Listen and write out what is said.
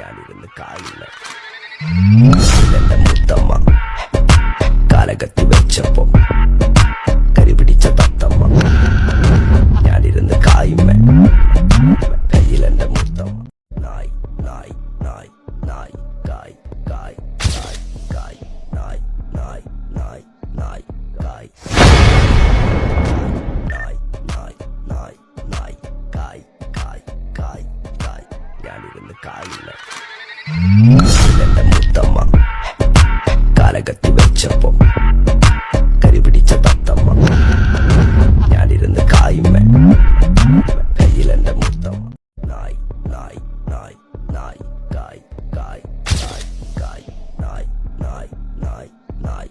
ഞാനിരുന്ന് കായില്ല. എന്റെ മുത്തമ്മ കാലകത്തി വെച്ചപ്പോ കരിപിടിച്ച തത്തമ്മ ഞാനിരുന്ന് കായുമ്മ. കയ്യിലെന്റെ മുത്തമ്മ. നായ് നായ് നായ് നായ് കായ് കായ് കായ് കായ് നായ് നായ് നായ് നായ് കായ് നായ് നായ് നായ് നായ് കായ് കായ് കായ് കായ് ഞാനിരുന്ന് കായില്ല. എന്റെ മുത്തമ്മ കാലകത്തി വെച്ചപ്പോ കരിപിടിച്ച തത്തമ്മ ഞാനിരുന്ന് കായുമ്മ. കയ്യിലെന്റെ മുത്തമ്മ. നായ് നായ് നായ് നായ് കായ് കായ് കായ് കായ് നായ് നായ് നായ് നായ്